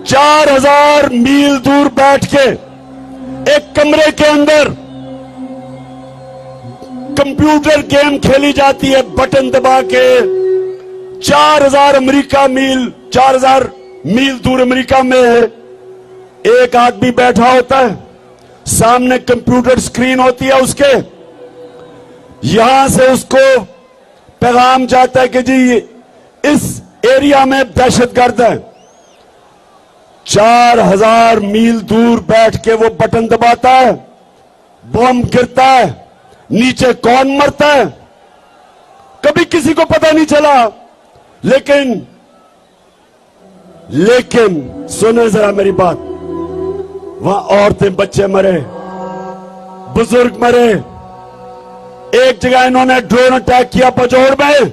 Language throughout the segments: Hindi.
4000 मील दूर बैठ के एक कमरे के अंदर कंप्यूटर गेम खेली जाती है बटन दबा के। 4000 मील दूर अमेरिका में एक आदमी बैठा होता है, सामने कंप्यूटर स्क्रीन होती है उसके, यहां से उसको पैगाम जाता है कि जी इस एरिया में दहशतगर्द है। 4000 मील दूर बैठ के वो बटन दबाता है, बम गिरता है, नीचे कौन मरता है कभी किसी को पता नहीं चला। लेकिन सुने जरा मेरी बात, वहां औरतें बच्चे मरे, बुजुर्ग मरे। एक जगह इन्होंने ड्रोन अटैक किया पजौर में,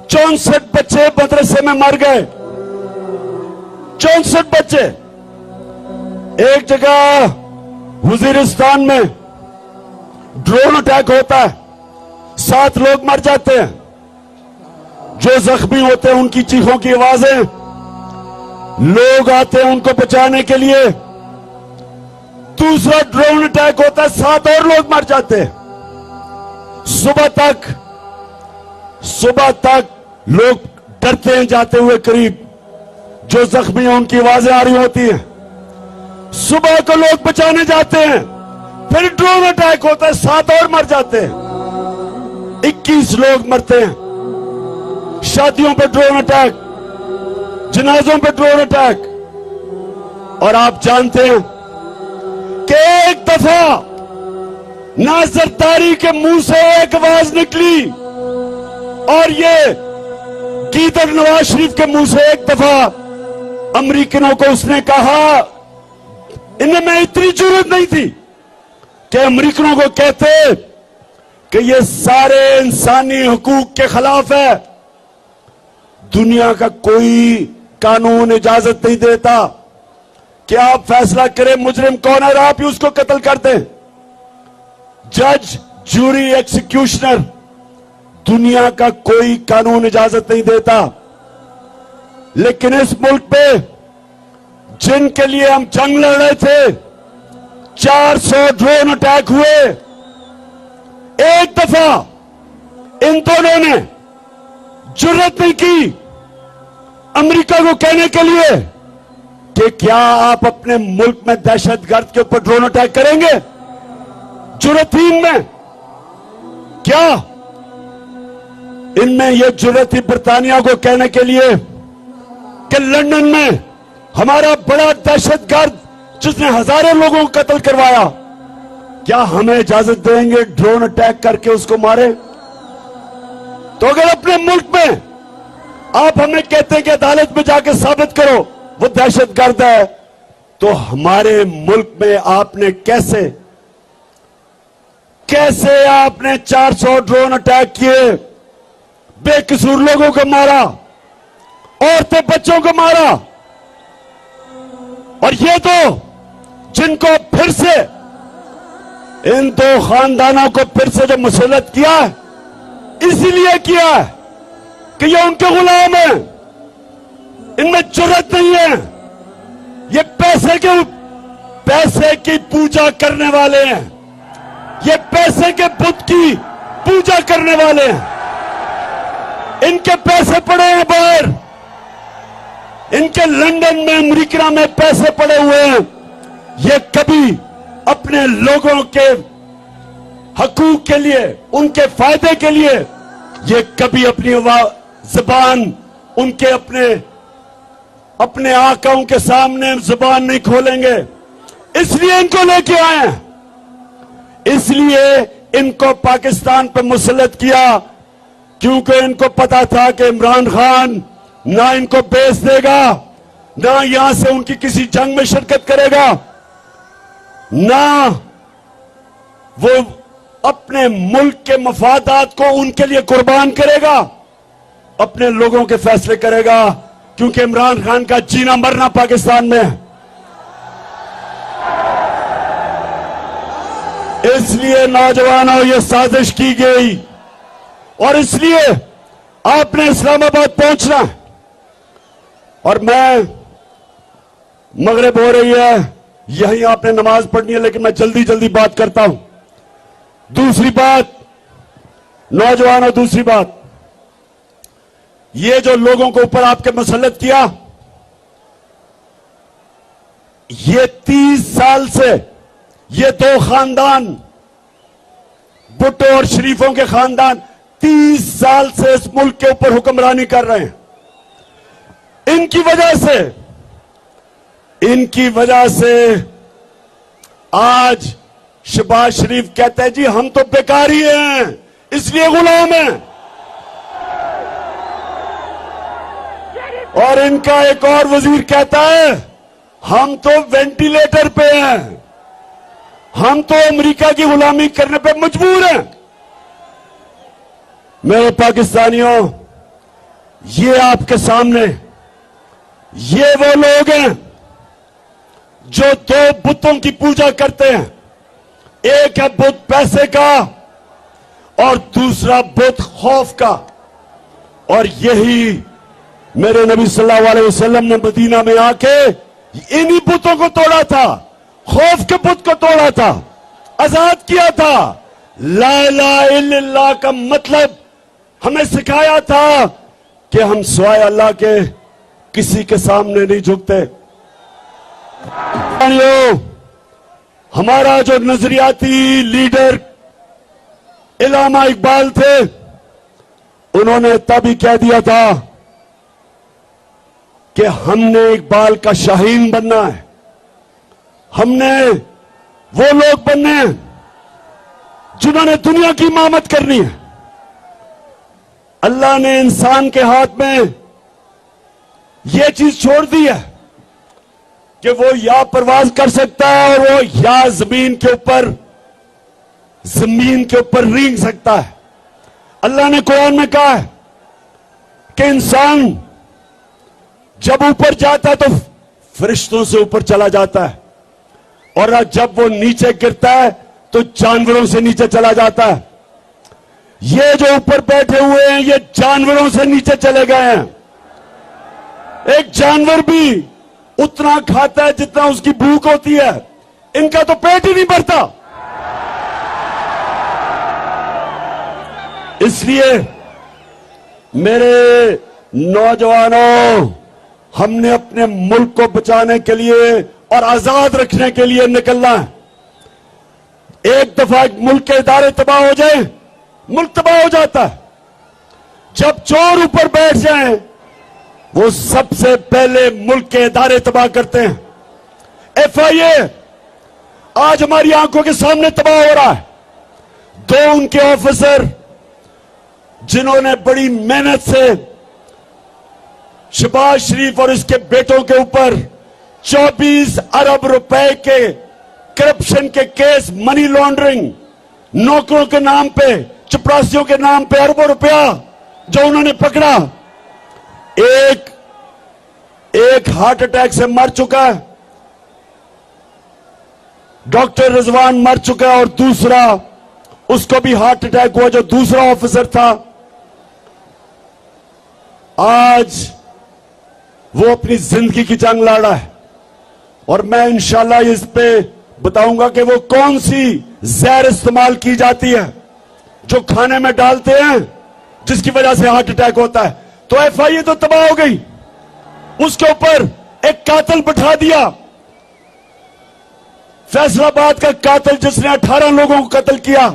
64 बच्चे मदरसे में मर गए। 64 बच्चे। एक जगह वजीरिस्तान में ड्रोन अटैक होता है, 7 लोग मर जाते हैं। जो जख्मी होते हैं उनकी चीखों की आवाजें, लोग आते हैं उनको बचाने के लिए। दूसरा ड्रोन अटैक होता है, 7 और लोग मर जाते हैं। सुबह तक लोग डरते हैं जाते हुए करीब, जो जख्मी हैं उनकी आवाजें आ रही होती हैं। सुबह को लोग बचाने जाते हैं, फिर ड्रोन अटैक होता है, 7 और मर जाते हैं। 21 लोग मरते हैं। शादियों पे ड्रोन अटैक, जनाजों पे ड्रोन अटैक। और आप जानते हैं कि एक दफा नाजरदारी के मुंह से एक आवाज निकली, और ये गीदड़ नवाज शरीफ के मुंह से एक दफा अमेरिकनों को उसने कहा, इनमें इतनी जरूरत नहीं थी कि अमेरिकनों को कहते कि ये सारे इंसानी हुकूक के खिलाफ है। दुनिया का कोई कानून इजाजत नहीं देता कि आप फैसला करें मुजरिम कौन है और आप ही उसको कत्ल कर दें। जज, जूरी, एक्सिक्यूशनर, दुनिया का कोई कानून इजाजत नहीं देता। लेकिन इस मुल्क पे जिनके लिए हम जंग लड़ रहे थे, 400 ड्रोन अटैक हुए। एक दफा इन दोनों ने जुर्रत नहीं की अमेरिका को कहने के लिए कि क्या आप अपने मुल्क में दहशतगर्द के ऊपर ड्रोन अटैक करेंगे। जुर्रत ही इनमें क्या? इनमें यह जुर्रत थी बरतानिया को कहने के लिए कि लंदन में हमारा बड़ा दहशतगर्द जिसने हजारों लोगों को कत्ल करवाया, क्या हमें इजाजत देंगे ड्रोन अटैक करके उसको मारे? तो अगर अपने मुल्क में आप हमें कहते हैं कि अदालत में जाके साबित करो वो दहशतगर्द है, तो हमारे मुल्क में आपने कैसे आपने 400 ड्रोन अटैक किए, बेकसूर लोगों को मारा, औरतें बच्चों को मारा। और ये तो जिनको फिर से इन 2 खानदानों को फिर से जो मुसल्लत किया है, इसीलिए किया है कि ये उनके गुलाम हैं, इनमें जुर्रत नहीं है। ये पैसे की पूजा करने वाले हैं, ये पैसे के बुत की पूजा करने वाले हैं। इनके पैसे पड़े हैं बाहर, इनके लंदन में, अमेरिका में पैसे पड़े हुए हैं। ये कभी अपने लोगों के हकूक के लिए, उनके फायदे के लिए, ये कभी अपनी जुबान उनके अपने आकाओं के सामने जुबान नहीं खोलेंगे। इसलिए इनको लेके आए हैं, इसलिए इनको पाकिस्तान पर मुसल्लत किया, क्योंकि इनको पता था कि इमरान खान ना इनको बेच देगा, ना यहां से उनकी किसी जंग में शिरकत करेगा, ना वो अपने मुल्क के मफादात को उनके लिए कुर्बान करेगा, अपने लोगों के फैसले करेगा। क्योंकि इमरान खान का जीना मरना पाकिस्तान में है। इसलिए नौजवानों ये साजिश की गई, और इसलिए आपने इस्लामाबाद पहुंचना है। और मैं मगरिब हो रही है, यहीं आपने नमाज पढ़नी है, लेकिन मैं जल्दी जल्दी बात करता हूं। दूसरी बात, नौजवानों, दूसरी बात, ये जो लोगों को ऊपर आपके मसलत किया, ये 30 साल से ये दो खानदान, भुट्टो और शरीफों के खानदान 30 साल से इस मुल्क के ऊपर हुक्मरानी कर रहे हैं। इनकी वजह से आज शहबाज शरीफ कहते हैं जी हम तो बेकारी हैं, इसलिए गुलाम हैं। और इनका एक और वजीर कहता है हम तो वेंटिलेटर पे हैं, हम तो अमेरिका की गुलामी करने पे मजबूर हैं। मेरे पाकिस्तानियों, ये आपके सामने ये वो लोग हैं जो दो बुतों की पूजा करते हैं। एक है बुत पैसे का और दूसरा बुत खौफ का। और यही मेरे नबी सल्लल्लाहु अलैहि वसल्लम ने मदीना में आके इन्हीं बुतों को तोड़ा था, खौफ के बुत को तोड़ा था, आजाद किया था। ला इलाहा इल्लल्लाह का मतलब हमें सिखाया था कि हम सिवाय अल्लाह के किसी के सामने नहीं झुकते। हमारा जो नजरियाती लीडर इल्लामा इकबाल थे, उन्होंने तभी कह दिया था कि हमने इकबाल का शाहीन बनना है, हमने वो लोग बनने हैं जिन्होंने दुनिया की इमामत करनी है। अल्लाह ने इंसान के हाथ में यह चीज छोड़ दी है कि वो या परवाज कर सकता है और वो या जमीन के ऊपर रेंग सकता है। अल्लाह ने कुरान में कहा है कि इंसान जब ऊपर जाता है तो फरिश्तों से ऊपर चला जाता है, और जब वो नीचे गिरता है तो जानवरों से नीचे चला जाता है। ये जो ऊपर बैठे हुए हैं ये जानवरों से नीचे चले गए हैं। एक जानवर भी उतना खाता है जितना उसकी भूख होती है, इनका तो पेट ही नहीं भरता। इसलिए मेरे नौजवानों, हमने अपने मुल्क को बचाने के लिए और आजाद रखने के लिए निकलना है। एक दफा मुल्क के इदारे तबाह हो जाए, मुल्क तबाह हो जाता है। जब चोर ऊपर बैठ जाएं, वो सबसे पहले मुल्क के इदारे तबाह करते हैं। FIA आज हमारी आंखों के सामने तबाह हो रहा है। दो उनके ऑफिसर जिन्होंने बड़ी मेहनत से शहबाज शरीफ और इसके बेटों के ऊपर 24 अरब रुपए के करप्शन के केस, मनी लॉन्ड्रिंग, नौकरों के नाम पे, चपरासियों के नाम पे अरबों रुपया जो उन्होंने पकड़ा, एक हार्ट अटैक से मर चुका है, डॉक्टर रिजवान मर चुका है, और दूसरा उसको भी हार्ट अटैक हुआ जो दूसरा ऑफिसर था। आज वो अपनी जिंदगी की जंग लड़ रहा है, और मैं इंशाल्लाह इस पे बताऊंगा कि वो कौन सी जहर इस्तेमाल की जाती है जो खाने में डालते हैं जिसकी वजह से हार्ट अटैक होता है। तो FIA तो तबाह हो गई, उसके ऊपर एक कातिल बिठा दिया, फैसलाबाद का कातिल जिसने 18 लोगों को कत्ल किया,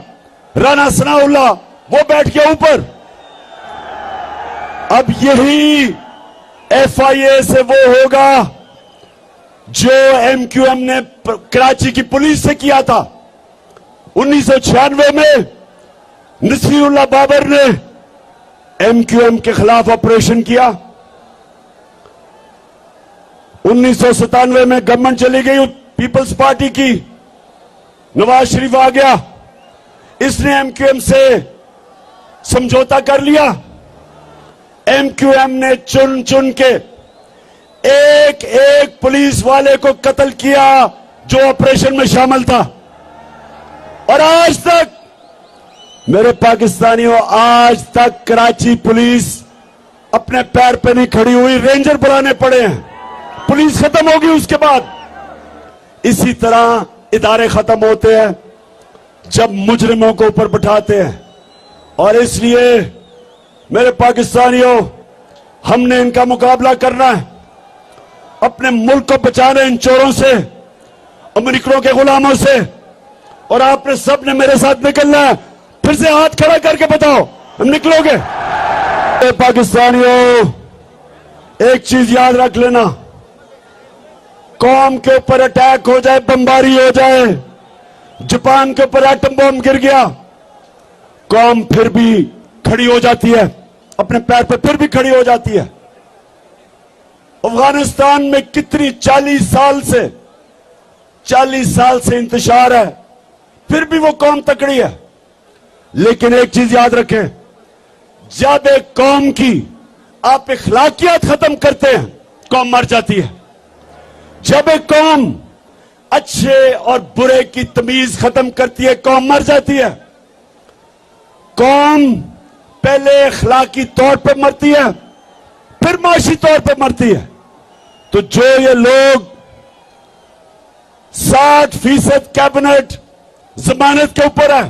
राना सनाउल्लाह, वो बैठ गया ऊपर। अब यही FIA से वो होगा जो MQM ने कराची की पुलिस से किया था। 1996 में नसीरुल्लाह बाबर ने MQM के खिलाफ ऑपरेशन किया। 1997 में गवर्नमेंट चली गई पीपल्स पार्टी की, नवाज शरीफ आ गया, इसने MQM से समझौता कर लिया। MQM ने चुन चुन के एक एक पुलिस वाले को कत्ल किया जो ऑपरेशन में शामिल था। और आज तक मेरे पाकिस्तानियों, आज तक कराची पुलिस अपने पैर पे नहीं खड़ी हुई, रेंजर बुलाने पड़े हैं। पुलिस खत्म होगी उसके बाद। इसी तरह इदारे खत्म होते हैं जब मुजरिमों को ऊपर बिठाते हैं। और इसलिए मेरे पाकिस्तानियों, हमने इनका मुकाबला करना है, अपने मुल्क को बचाना है इन चोरों से, अमेरिकनों के गुलामों से। और आपने सब ने मेरे साथ निकलना है। फिर से हाथ खड़ा करके बताओ, हम निकलोगे? पाकिस्तानियों, एक चीज याद रख लेना, कौम के ऊपर अटैक हो जाए, बमबारी हो जाए, जापान के ऊपर एटम बम गिर गया, कौम फिर भी खड़ी हो जाती है, अपने पैर पर फिर भी खड़ी हो जाती है। अफगानिस्तान में कितनी 40 साल से इंतशार है, फिर भी वो कौम तकड़ी है। लेकिन एक चीज याद रखें, जब एक कौम की आप इखलाकियात खत्म करते हैं, कौम मर जाती है। जब एक कौम अच्छे और बुरे की तमीज खत्म करती है, कौम मर जाती है। कौम पहले इखलाकी तौर पे मरती है, फिर माशी तौर पे मरती है। तो जो ये लोग 60% कैबिनेट जमानत के ऊपर है,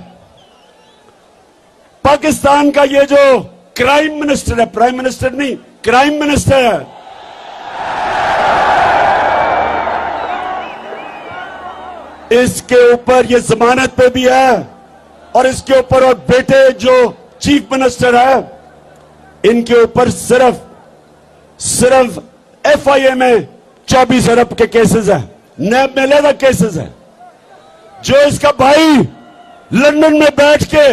पाकिस्तान का ये जो क्राइम मिनिस्टर है, प्राइम मिनिस्टर नहीं, क्राइम मिनिस्टर है, इसके ऊपर ये जमानत पे भी है। और इसके ऊपर और बेटे जो चीफ मिनिस्टर है, इनके ऊपर सिर्फ FIA में 24 अरब के केसेस है, नैब में अलग केसेस है। जो इसका भाई लंदन में बैठ के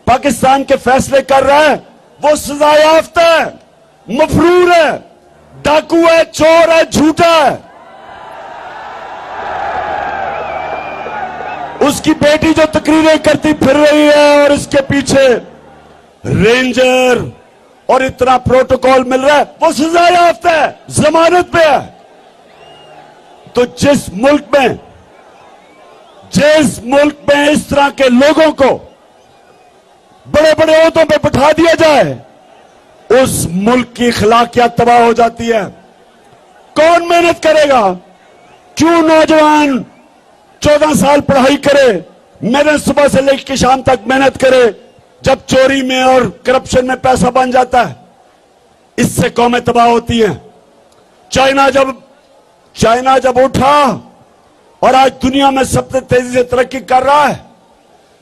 पाकिस्तान के फैसले कर रहा है, वो सजा याफ्ता है, मफरूर है, डाकू है, चोर है, झूठा है। उसकी बेटी जो तकरीरें करती फिर रही है और इसके पीछे रेंजर और इतना प्रोटोकॉल मिल रहा है, वो सजा याफ्ता है, जमानत पे है। तो जिस मुल्क में इस तरह के लोगों को बड़े बड़े ओहदों पे बिठा दिया जाए, उस मुल्क की अखलाकियात तबाह हो जाती है। कौन मेहनत करेगा? क्यों नौजवान 14 साल पढ़ाई करे, मेहनत सुबह से लेकर शाम तक मेहनत करे, जब चोरी में और करप्शन में पैसा बन जाता है, इससे कौमें तबाह होती हैं। चाइना जब उठा और आज दुनिया में सबसे तेजी से तरक्की कर रहा है,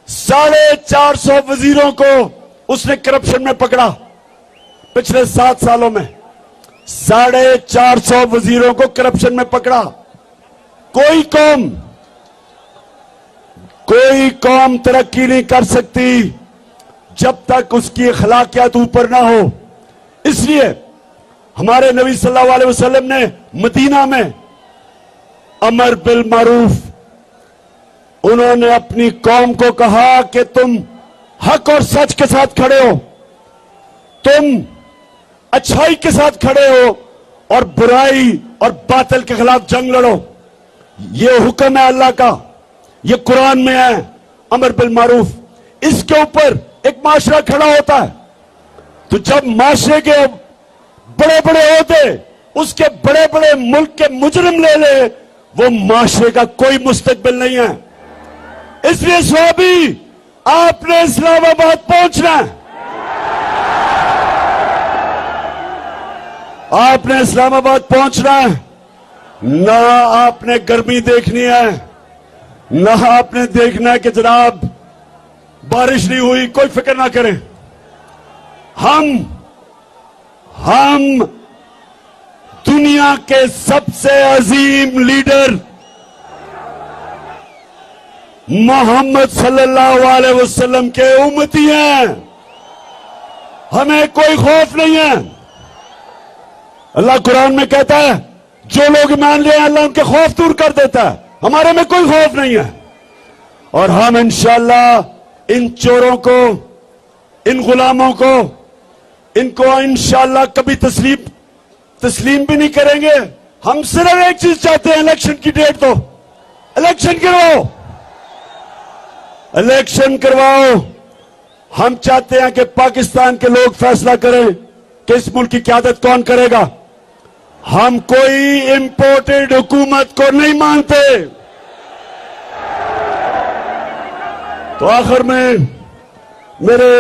450 वजीरों को उसने करप्शन में पकड़ा। पिछले 7 सालों में 450 वजीरों को करप्शन में पकड़ा। कोई कौम तरक्की नहीं कर सकती जब तक उसकी अखलाकियात ऊपर ना हो। इसलिए हमारे नबी सल्लल्लाहु अलैहि वसल्लम ने मदीना में अमर बिल मारूफ, उन्होंने अपनी कौम को कहा कि तुम हक और सच के साथ खड़े हो, तुम अच्छाई के साथ खड़े हो और बुराई और बातिल के खिलाफ जंग लड़ो। ये हुक्म है अल्लाह का, ये कुरान में है, अमर बिल मारूफ। इसके ऊपर एक माशरा खड़ा होता है। तो जब माशरे के बड़े बड़े ओहदे उसके बड़े बड़े मुल्क के मुजरिम ले ले, वो माशरे का कोई मुस्तकबिल नहीं है। इसलिए स्वाबी, आपने इस्लामाबाद पहुंचना है, आपने इस्लामाबाद पहुंचना है। ना आपने गर्मी देखनी है, ना आपने देखना है कि जनाब बारिश नहीं हुई, कोई फिक्र ना करें। हम दुनिया के सबसे अजीम लीडर मोहम्मद सल्लल्लाहु अलैहि वसल्लम के उम्मती हैं। हमें कोई खौफ नहीं है। अल्लाह कुरान में कहता है, जो लोग मान लिए अल्लाह उनके खौफ दूर कर देता है। हमारे में कोई खौफ नहीं है। और हम इंशाअल्लाह इन चोरों को, इन गुलामों को, इनको इंशाअल्लाह कभी तस्लीम भी नहीं करेंगे। हम सिर्फ एक चीज चाहते हैं, इलेक्शन की डेट दो, इलेक्शन करवाओ, इलेक्शन करवाओ। हम चाहते हैं कि पाकिस्तान के लोग फैसला करें कि इस मुल्क की क़यादत कौन करेगा। हम कोई इंपोर्टेड हुकूमत को नहीं मानते। तो आखिर में मेरे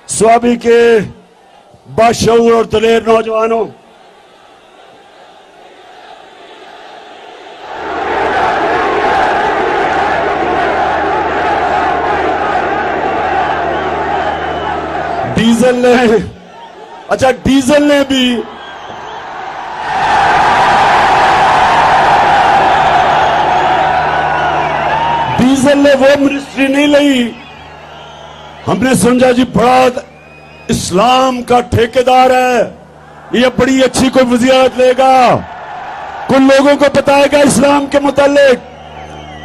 स्वाभी के बाशऊर और दलेर नौजवानों, डीजल ने भी वो मिनिस्ट्री नहीं ली। हमने समझा जी बड़ा इस्लाम का ठेकेदार है, ये बड़ी अच्छी कोई वज़ीरत लेगा, कुछ लोगों को बताएगा इस्लाम के मुतालिक,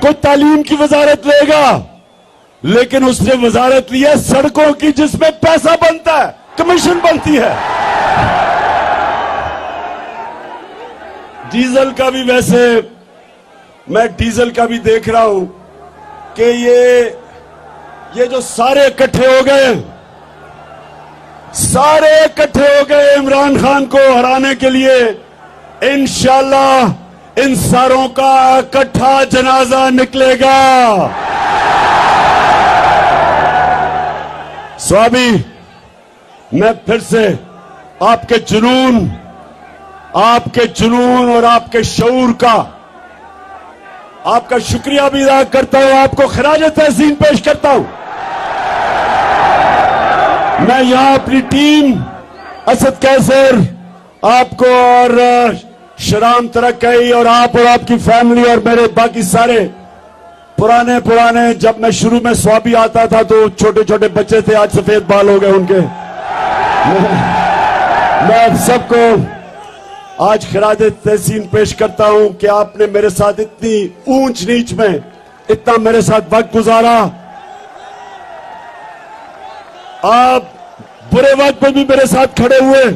कोई तालीम की वजारत लेगा। लेकिन उसने वजारत ली है सड़कों की, जिसमें पैसा बनता है, कमीशन बनती है। डीजल का भी, वैसे मैं डीजल का भी देख रहा हूं कि ये जो सारे इकट्ठे हो गए, इमरान खान को हराने के लिए, इंशाअल्लाह इन सारों का इकट्ठा जनाजा निकलेगा। स्वामी, मैं फिर से आपके जुनून और आपके शऊर का आपका शुक्रिया भी अदा करता हूं, आपको खराज तहसीन पेश करता हूं। मैं यहां अपनी टीम असद कैसर, आपको और शराम तरक्की और आपकी फैमिली और मेरे बाकी सारे पुराने, जब मैं शुरू में स्वाबी आता था तो छोटे छोटे बच्चे थे, आज सफेद बाल हो गए उनके। मैं आप सबको आज खराज तहसीन पेश करता हूं कि आपने मेरे साथ इतनी ऊंच नीच में इतना मेरे साथ वक्त गुजारा। आप बुरे वक्त में भी मेरे साथ खड़े हुए।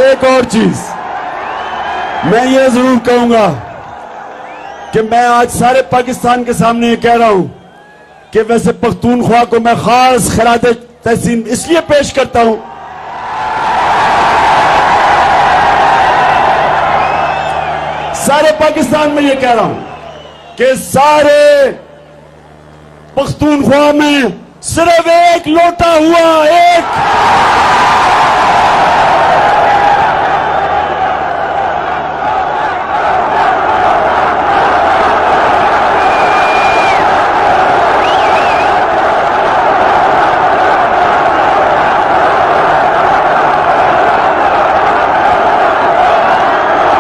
एक और चीज मैं ये जरूर कहूंगा कि मैं आज सारे पाकिस्तान के सामने ये कह रहा हूं कि वैसे पख्तूनख्वा को मैं खास खराज तहसीन इसलिए पेश करता हूं, सारे पाकिस्तान में ये कह रहा हूं कि सारे पख्तूनख्वा में सिर्फ एक लोटा हुआ, एक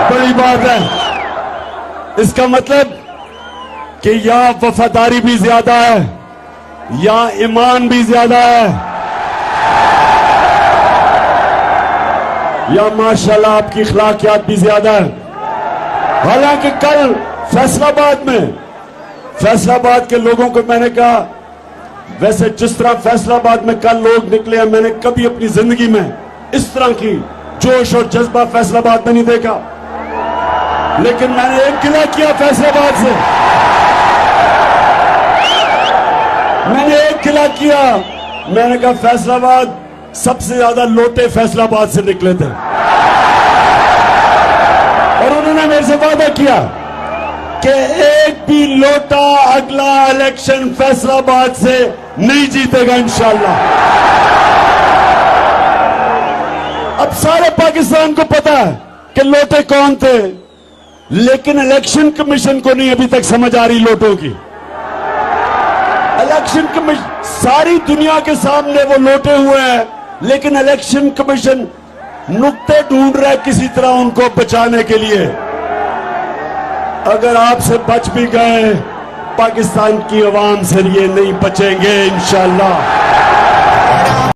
बड़ी बात है। इसका मतलब कि यहां वफादारी भी ज्यादा है, यहां ईमान भी ज्यादा है, या माशाल्लाह आपकी अखलाकियात भी ज्यादा है। हालांकि कल फैसलाबाद के लोगों को मैंने कहा, वैसे जिस तरह फैसलाबाद में कल लोग निकले हैं, मैंने कभी अपनी जिंदगी में इस तरह की जोश और जज्बा फैसलाबाद में नहीं देखा। लेकिन मैंने एक गिला किया फैसलाबाद से, मैंने कहा फैसलाबाद सबसे ज्यादा लोटे फैसलाबाद से निकले थे, और उन्होंने मेरे से वादा किया कि एक भी लोटा अगला इलेक्शन फैसलाबाद से नहीं जीतेगा इंशाअल्लाह। अब सारे पाकिस्तान को पता है कि लोटे कौन थे, लेकिन इलेक्शन कमीशन को नहीं अभी तक समझ आ रही लोटों की। इलेक्शन कमीशन सारी दुनिया के सामने वो लोटे हुए हैं, लेकिन इलेक्शन कमीशन नुक्ते ढूंढ रहा है किसी तरह उनको बचाने के लिए। अगर आपसे बच भी गए, पाकिस्तान की आवाम से ये नहीं बचेंगे इंशाअल्लाह।